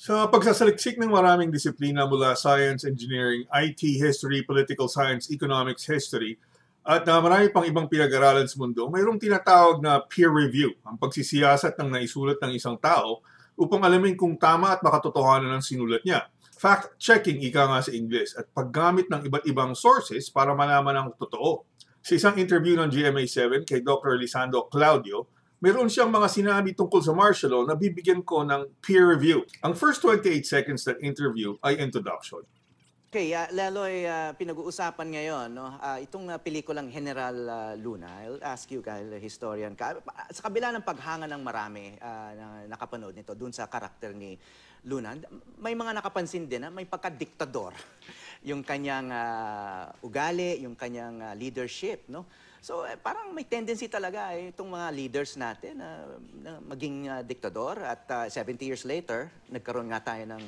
Sa pagsasaliksik ng maraming disiplina mula science, engineering, IT, history, political science, economics, history, at marami pang ibang pinag-aralan sa mundo, mayroong tinatawag na peer review, ang pagsisiyasat ng naisulat ng isang tao upang alamin kung tama at makatotohanan ang sinulat niya. Fact-checking, ika nga sa English, at paggamit ng iba't ibang sources para malaman ang totoo. Sa isang interview ng GMA7 kay Dr. Lisandro Claudio, meron siyang mga sinabi tungkol sa martial law na bibigyan ko ng peer review. Ang first 28 seconds ng interview ay introduction. Okay, Leloy, pinag-uusapan ngayon, no? Itong pelikulang General Luna. I'll ask you, kahit historian ka, sa kabila ng paghanga ng marami na nakapanood nito dun sa karakter ni Luna, may mga nakapansin din na may pagka-diktador yung kanyang ugali, yung kanyang leadership, no? So parang may tendency talaga itong mga leaders natin na maging diktador at 70 years later, nagkaroon nga tayo ng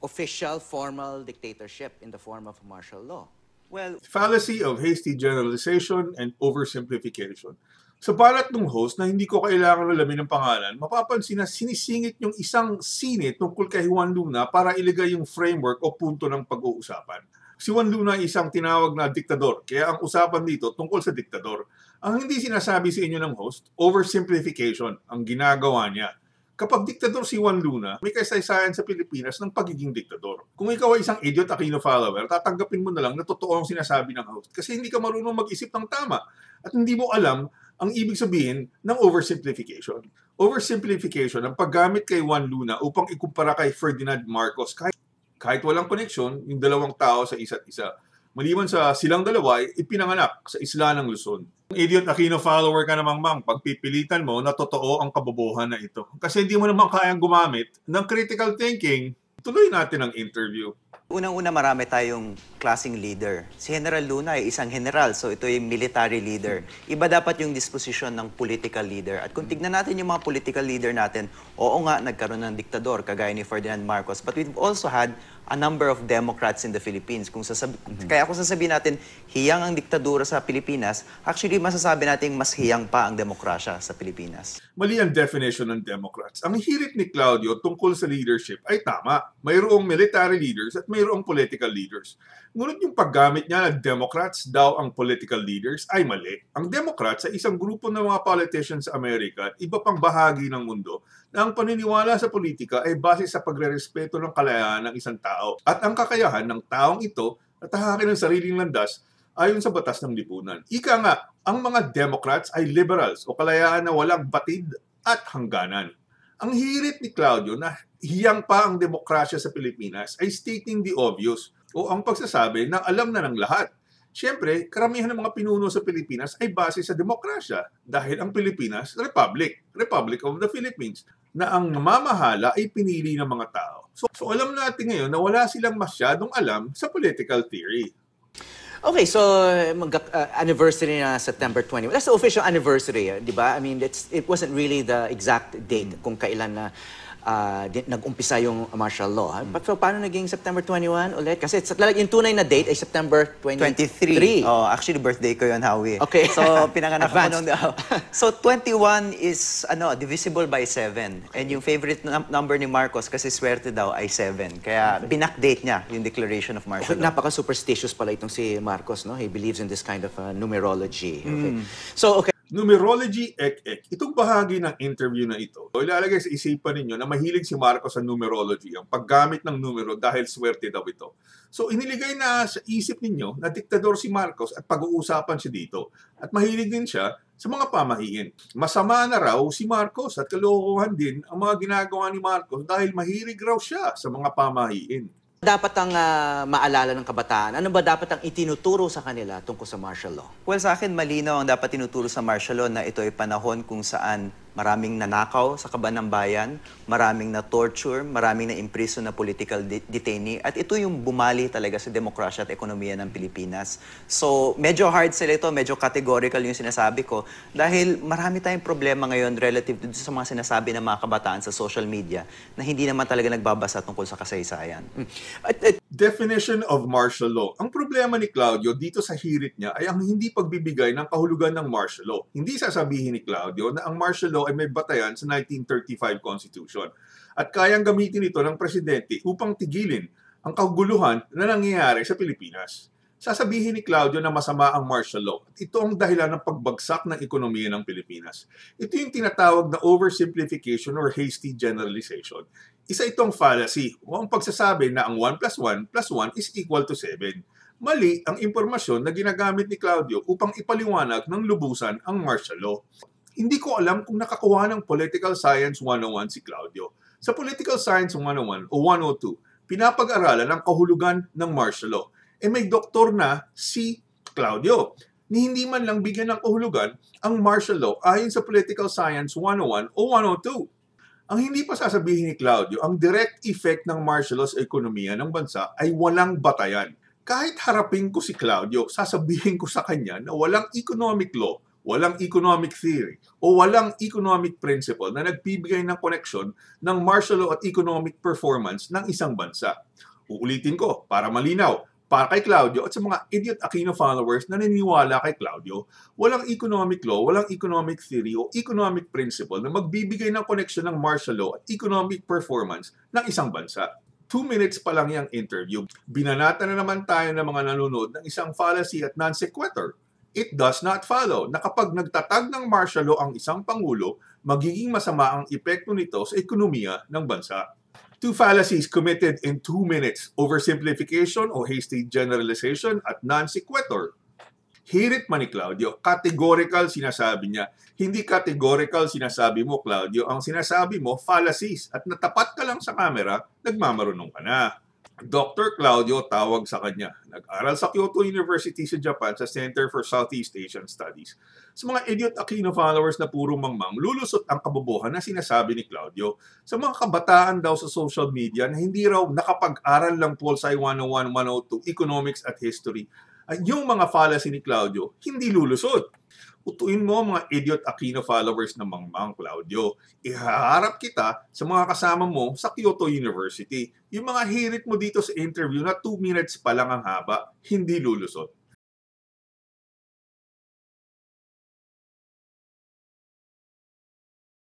official, formal dictatorship in the form of martial law. Well, fallacy of hasty generalization and oversimplification. Sa balat ng host na hindi ko kailangan alamin ng pangalan, mapapansin na sinisingit yung isang sine tungkol kay Juan Luna para ilagay yung framework o punto ng pag-uusapan. Si Juan Luna ay isang tinawag na diktador, kaya ang usapan dito tungkol sa diktador. Ang hindi sinasabi sa inyo ng host, oversimplification ang ginagawa niya. Kapag diktador si Juan Luna, may kasaysayan sa Pilipinas ng pagiging diktador. Kung ikaw ay isang idiot Aquino follower, tatanggapin mo na lang na totoo ang sinasabi ng host kasi hindi ka marunong mag-isip ng tama at hindi mo alam ang ibig sabihin ng oversimplification. Oversimplification ang paggamit kay Juan Luna upang ikumpara kay Ferdinand Marcos kahit walang koneksyon yung dalawang tao sa isa't isa. Maliban sa silang dalawa ay ipinanganak sa isla ng Luzon. Kung idiot Aquino follower ka namang mang, pagpipilitan mo na totoo ang kabobohan na ito. Kasi hindi mo naman kayang gumamit ng critical thinking, tuloy natin ang interview. Unang-una, marami tayong klaseng leader. Si General Luna ay isang general, so ito yung military leader. Iba dapat yung disposition ng political leader. At kung tignan natin yung mga political leader natin, oo nga, nagkaroon ng diktador, kagaya ni Ferdinand Marcos. But we've also had a number of Democrats in the Philippines. Kaya kung sasabihin natin, hiyang ang diktadura sa Pilipinas, actually masasabi natin mas hiyang pa ang demokrasya sa Pilipinas. Mali ang definition ng Democrats. Ang hirit ni Claudio tungkol sa leadership ay tama. Mayroong military leaders at mayroong political leaders. Ngunit yung paggamit niya na Democrats daw ang political leaders ay mali. Ang Democrats ay isang grupo ng mga politicians sa Amerika at iba pang bahagi ng mundo na ang paniniwala sa politika ay base sa pagrerespeto ng kalayaan ng isang tao at ang kakayahan ng taong ito na tahakin ang sariling landas ayon sa batas ng lipunan. Ika nga, ang mga Democrats ay liberals o kalayaan na walang batid at hangganan. Ang hirit ni Claudio na hiyang pa ang demokrasya sa Pilipinas ay stating the obvious o ang pagsasabi na alam na ng lahat. Siyempre, karamihan ng mga pinuno sa Pilipinas ay base sa demokrasya dahil ang Pilipinas, Republic of the Philippines, na ang namamahala ay pinili ng mga tao. So alam natin ngayon na wala silang masyadong alam sa political theory. Okay, so anniversary na September 21. That's the official anniversary, di ba? I mean, it wasn't really the exact date kung kailan na nag-umpisa yung martial law. But so, paano naging September 21 ulit? Kasi yung tunay na date ay September 23. Oh, actually, birthday ko yun, Howie. Okay. So, pinanganak ko nung... So, 21 is divisible by 7. And yung favorite number ni Marcos, kasi swerte daw, ay 7. Kaya binakdate niya yung declaration of martial law. Napaka-superstitious pala itong si Marcos, no? He believes in this kind of numerology. Okay. So, okay. Numerology, itong bahagi ng interview na ito, ilalagay sa isipan ninyo na mahilig si Marcos sa numerology, ang paggamit ng numero dahil swerte daw ito. So iniligay na sa isip ninyo na diktador si Marcos at pag-uusapan siya dito. At mahilig din siya sa mga pamahiin. Masama na raw si Marcos at kalokohan din ang mga ginagawa ni Marcos dahil mahilig raw siya sa mga pamahiin. Dapat ang maalala ng kabataan? Ano ba dapat ang itinuturo sa kanila tungkol sa martial law? Well, sa akin, malinaw ang dapat tinuturo sa martial law na ito ay panahon kung saan maraming nanakaw sa kaban ng bayan, maraming na-torture, maraming na-imprison na political detainee, at ito yung bumali talaga sa demokrasya at ekonomiya ng Pilipinas. So, medyo hard sila ito, medyo categorical yung sinasabi ko, dahil marami tayong problema ngayon relative sa mga sinasabi ng mga kabataan sa social media na hindi naman talaga nagbabasa tungkol sa kasaysayan. Definition of martial law. Ang problema ni Claudio dito sa hirit niya ay ang hindi pagbibigay ng kahulugan ng martial law. Hindi sasabihin ni Claudio na ang martial law ay may batayan sa 1935 Constitution at kayang gamitin ito ng presidente upang tigilin ang kaguluhan na nangyayari sa Pilipinas. Sasabihin ni Claudio na masama ang martial law at ito ang dahilan ng pagbagsak ng ekonomiya ng Pilipinas. Ito yung tinatawag na oversimplification or hasty generalization. Isa itong fallacy o ang pagsasabi na ang 1 plus 1 plus 1 is equal to 7. Mali ang impormasyon na ginagamit ni Claudio upang ipaliwanag ng lubusan ang martial law. Hindi ko alam kung nakakuha ng Political Science 101 si Claudio. Sa Political Science 101 o 102, pinapag-aralan ang kahulugan ng martial law. May doktor na si Claudio ni hindi man lang bigyan ng kahulugan ang martial law ayon sa Political Science 101 o 102. Ang hindi pa sasabihin ni Claudio, ang direct effect ng martial law sa ekonomiya ng bansa ay walang batayan. Kahit harapin ko si Claudio, sasabihin ko sa kanya na walang economic law, walang economic theory, o walang economic principle na nagbibigay ng koneksyon ng martial law at economic performance ng isang bansa. Uulitin ko para malinaw. Para kay Claudio at sa mga Idiot Aquino followers na naniniwala kay Claudio, walang economic law, walang economic theory o economic principle na magbibigay ng koneksyon ng martial law at economic performance ng isang bansa. 2 minutes pa lang yung interview. Binanata na naman tayo ng mga nanonood ng isang fallacy at non sequitur. It does not follow na kapag nagtatag ng martial law ang isang pangulo, magiging masama ang epekto nito sa ekonomiya ng bansa. 2 fallacies committed in 2 minutes, oversimplification o hasty generalization at non sequitur. Hirit man ni Claudio, categorical sinasabi niya. Hindi categorical sinasabi mo, Claudio. Ang sinasabi mo, fallacies. At natapat ka lang sa camera, nagmamarunong ka na. Dr. Claudio tawag sa kanya. Nag-aral sa Kyoto University sa Japan sa Center for Southeast Asian Studies. Sa mga Idiot Aquino followers na puro mangmang, lulusot ang kabobohan na sinasabi ni Claudio. Sa mga kabataan daw sa social media na hindi raw nakapag-aral lang Pol-Sci 101, 102, Economics at History, ay yung mga fallacy ni Claudio, hindi lulusot. Utuin mo mga Idiot Aquino followers na mangmang, Claudio. Ihaharap kita sa mga kasama mo sa Kyoto University. Yung mga hirit mo dito sa interview na 2 minutes pa lang ang haba, hindi lulusot.